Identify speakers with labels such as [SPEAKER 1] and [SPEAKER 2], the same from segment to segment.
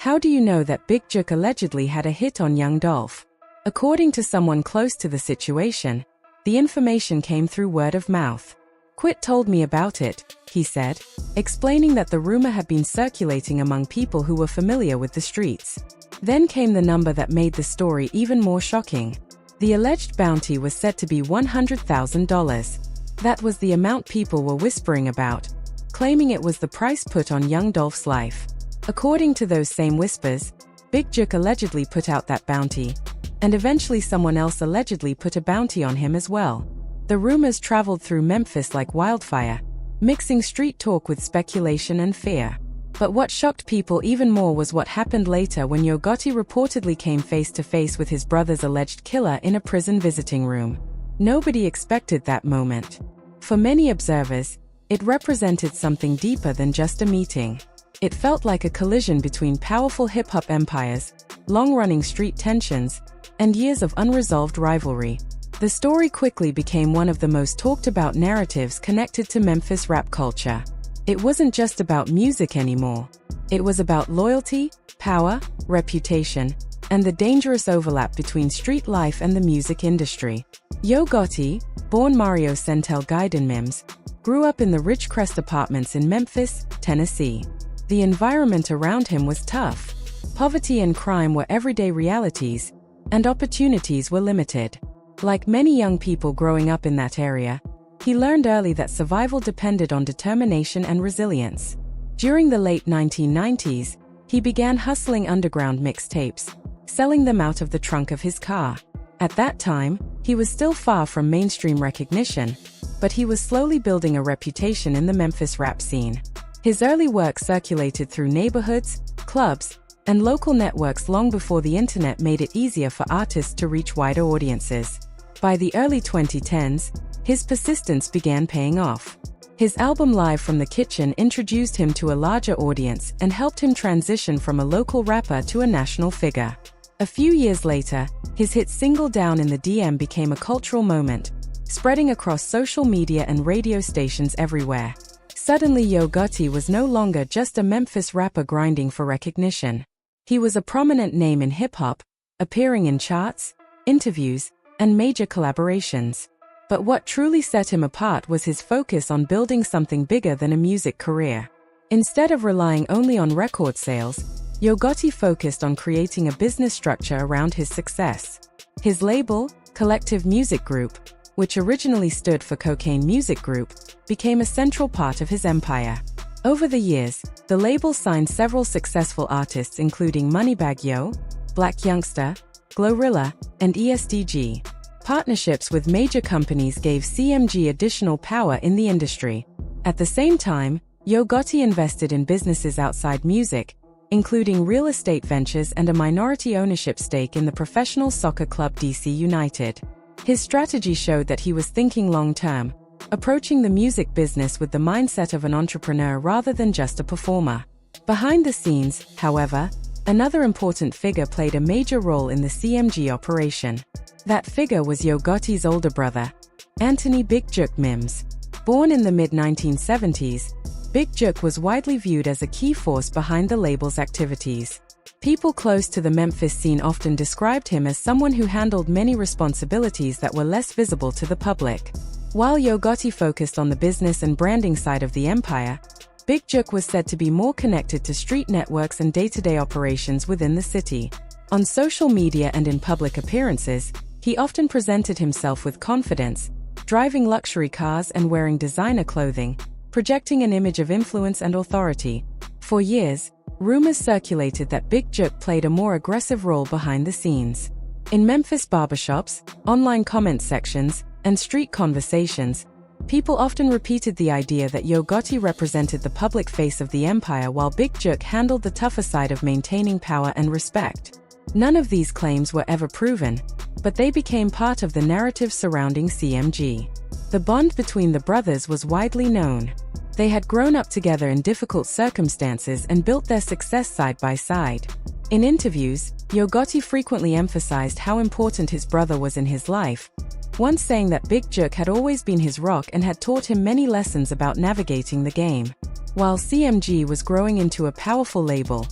[SPEAKER 1] How do you know that Big Juk allegedly had a hit on young Dolph? According to someone close to the situation, the information came through word of mouth. Quit told me about it, he said, explaining that the rumor had been circulating among people who were familiar with the streets. Then came the number that made the story even more shocking. The alleged bounty was said to be $100,000. That was the amount people were whispering about, claiming it was the price put on young Dolph's life. According to those same whispers, Big Juk allegedly put out that bounty, and eventually someone else allegedly put a bounty on him as well. The rumors traveled through Memphis like wildfire, mixing street talk with speculation and fear. But what shocked people even more was what happened later when Yo Gotti reportedly came face to face with his brother's alleged killer in a prison visiting room. Nobody expected that moment. For many observers, it represented something deeper than just a meeting. It felt like a collision between powerful hip-hop empires, long-running street tensions, and years of unresolved rivalry. The story quickly became one of the most talked-about narratives connected to Memphis rap culture. It wasn't just about music anymore. It was about loyalty, power, reputation, and the dangerous overlap between street life and the music industry. Yo Gotti, born Mario Centel Gaiden Mims, grew up in the Ridgecrest apartments in Memphis, Tennessee. The environment around him was tough. Poverty and crime were everyday realities, and opportunities were limited. Like many young people growing up in that area, he learned early that survival depended on determination and resilience. During the late 1990s, he began hustling underground mixtapes, selling them out of the trunk of his car. At that time, he was still far from mainstream recognition, but he was slowly building a reputation in the Memphis rap scene. His early work circulated through neighborhoods, clubs, and local networks long before the internet made it easier for artists to reach wider audiences. By the early 2010s, his persistence began paying off. His album Live from the Kitchen introduced him to a larger audience and helped him transition from a local rapper to a national figure. A few years later, his hit single Down in the DM became a cultural moment, spreading across social media and radio stations everywhere. Suddenly Yo Gotti was no longer just a Memphis rapper grinding for recognition. He was a prominent name in hip-hop, appearing in charts, interviews, and major collaborations. But what truly set him apart was his focus on building something bigger than a music career. Instead of relying only on record sales, Yo Gotti focused on creating a business structure around his success. His label, Collective Music Group, which originally stood for Cocaine Music Group, became a central part of his empire. Over the years, the label signed several successful artists including Moneybagg Yo, Black Youngster, Glorilla, and ESTG. Partnerships with major companies gave CMG additional power in the industry. At the same time, Yo Gotti invested in businesses outside music, including real estate ventures and a minority ownership stake in the professional soccer club DC United. His strategy showed that he was thinking long-term, approaching the music business with the mindset of an entrepreneur rather than just a performer. Behind the scenes, however, another important figure played a major role in the CMG operation. That figure was Yo Gotti's older brother, Anthony Big Juk Mims. Born in the mid-1970s, Big Juk was widely viewed as a key force behind the label's activities. People close to the Memphis scene often described him as someone who handled many responsibilities that were less visible to the public. While Yo Gotti focused on the business and branding side of the empire, Big Juk was said to be more connected to street networks and day-to-day operations within the city. On social media and in public appearances, he often presented himself with confidence, driving luxury cars and wearing designer clothing, projecting an image of influence and authority. For years, rumors circulated that Big Juk played a more aggressive role behind the scenes. In Memphis barbershops, online comment sections, and street conversations, people often repeated the idea that Yo Gotti represented the public face of the empire while Big Juk handled the tougher side of maintaining power and respect. None of these claims were ever proven, but they became part of the narrative surrounding CMG. The bond between the brothers was widely known. They had grown up together in difficult circumstances and built their success side by side. In interviews, Yo Gotti frequently emphasized how important his brother was in his life, once saying that Big Juk had always been his rock and had taught him many lessons about navigating the game. While CMG was growing into a powerful label,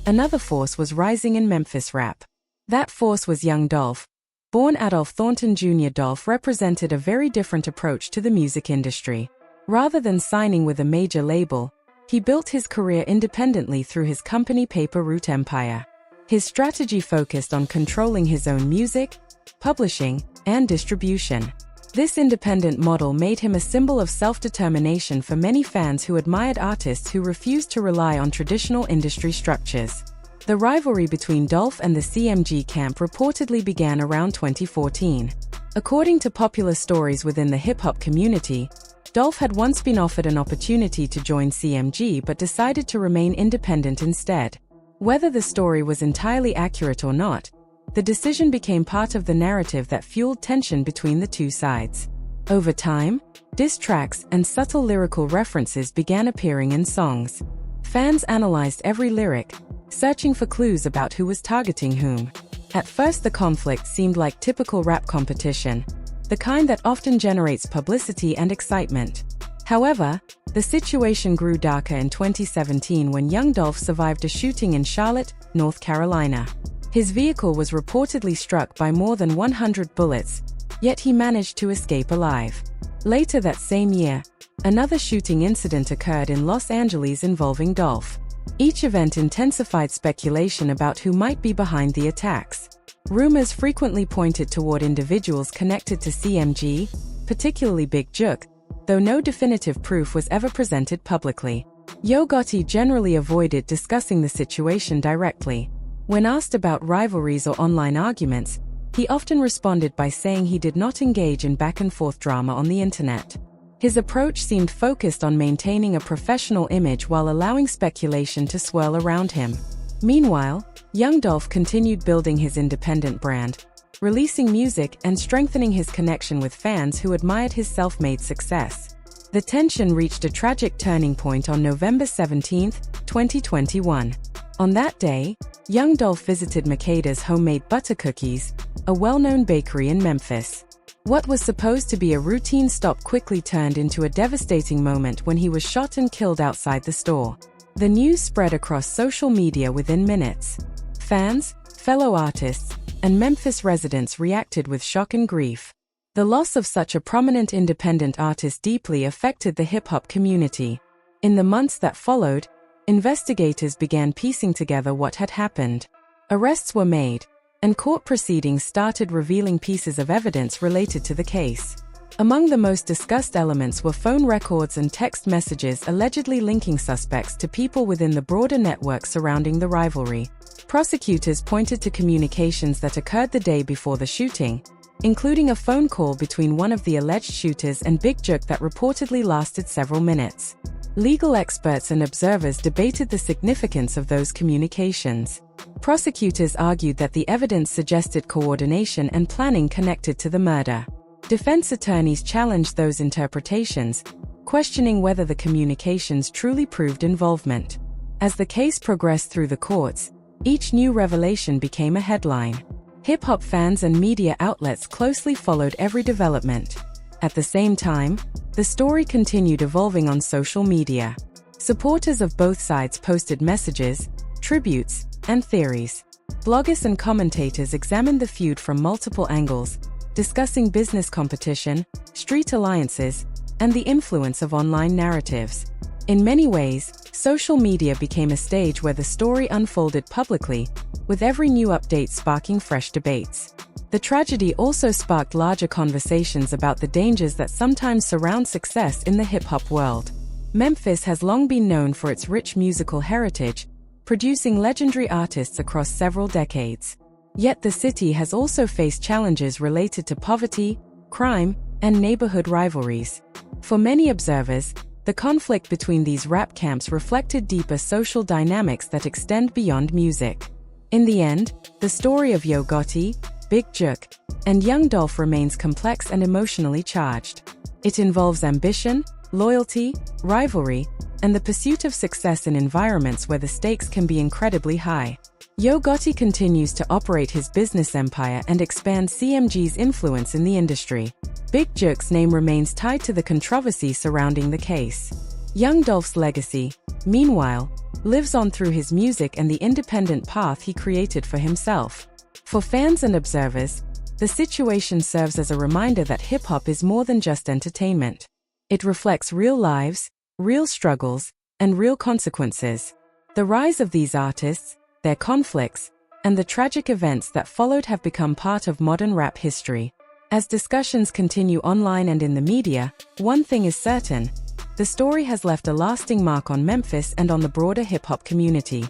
[SPEAKER 1] Another force was rising in Memphis rap. That force was young Dolph. Born Adolph Thornton Jr., Dolph represented a very different approach to the music industry. Rather than signing with a major label, he built his career independently through his company Paper Route Empire. His strategy focused on controlling his own music, publishing, and distribution. This independent model made him a symbol of self-determination for many fans who admired artists who refused to rely on traditional industry structures. The rivalry between Dolph and the CMG camp reportedly began around 2014. According to popular stories within the hip-hop community, Dolph had once been offered an opportunity to join CMG but decided to remain independent instead. Whether the story was entirely accurate or not, the decision became part of the narrative that fueled tension between the two sides. Over time, diss tracks and subtle lyrical references began appearing in songs. Fans analyzed every lyric, searching for clues about who was targeting whom. At first, the conflict seemed like typical rap competition, the kind that often generates publicity and excitement. However, the situation grew darker in 2017 when young Dolph survived a shooting in Charlotte, North Carolina. His vehicle was reportedly struck by more than 100 bullets, yet he managed to escape alive. Later that same year, another shooting incident occurred in Los Angeles involving Dolph. Each event intensified speculation about who might be behind the attacks. Rumors frequently pointed toward individuals connected to CMG, particularly Big Juke, though no definitive proof was ever presented publicly. Yo Gotti generally avoided discussing the situation directly. When asked about rivalries or online arguments, he often responded by saying he did not engage in back-and-forth drama on the internet. His approach seemed focused on maintaining a professional image while allowing speculation to swirl around him. Meanwhile, young Dolph continued building his independent brand, releasing music and strengthening his connection with fans who admired his self-made success. The tension reached a tragic turning point on November 17, 2021. On that day, young Dolph visited Makeda's Homemade Butter Cookies, a well-known bakery in Memphis. What was supposed to be a routine stop quickly turned into a devastating moment when he was shot and killed outside the store. The news spread across social media within minutes. Fans, fellow artists, and Memphis residents reacted with shock and grief. The loss of such a prominent independent artist deeply affected the hip-hop community. In the months that followed, investigators began piecing together what had happened. Arrests were made, and court proceedings started revealing pieces of evidence related to the case. Among the most discussed elements were phone records and text messages allegedly linking suspects to people within the broader network surrounding the rivalry. Prosecutors pointed to communications that occurred the day before the shooting, including a phone call between one of the alleged shooters and Big Juke that reportedly lasted several minutes. Legal experts and observers debated the significance of those communications. Prosecutors argued that the evidence suggested coordination and planning connected to the murder. Defense attorneys challenged those interpretations, questioning whether the communications truly proved involvement. As the case progressed through the courts, each new revelation became a headline. Hip-hop fans and media outlets closely followed every development. At the same time, the story continued evolving on social media. Supporters of both sides posted messages, tributes, and theories. Bloggers and commentators examined the feud from multiple angles, discussing business competition, street alliances, and the influence of online narratives. In many ways, social media became a stage where the story unfolded publicly, with every new update sparking fresh debates. The tragedy also sparked larger conversations about the dangers that sometimes surround success in the hip-hop world. Memphis has long been known for its rich musical heritage, producing legendary artists across several decades. Yet the city has also faced challenges related to poverty, crime, and neighborhood rivalries. For many observers, the conflict between these rap camps reflected deeper social dynamics that extend beyond music. In the end, the story of Yo Gotti, Big Juke, and young Dolph remains complex and emotionally charged. It involves ambition, loyalty, rivalry, and the pursuit of success in environments where the stakes can be incredibly high. Yo Gotti continues to operate his business empire and expand CMG's influence in the industry. Big Juke's name remains tied to the controversy surrounding the case. Young Dolph's legacy, meanwhile, lives on through his music and the independent path he created for himself. For fans and observers, the situation serves as a reminder that hip-hop is more than just entertainment. It reflects real lives, real struggles, and real consequences. The rise of these artists, their conflicts, and the tragic events that followed have become part of modern rap history. As discussions continue online and in the media, one thing is certain: the story has left a lasting mark on Memphis and on the broader hip-hop community.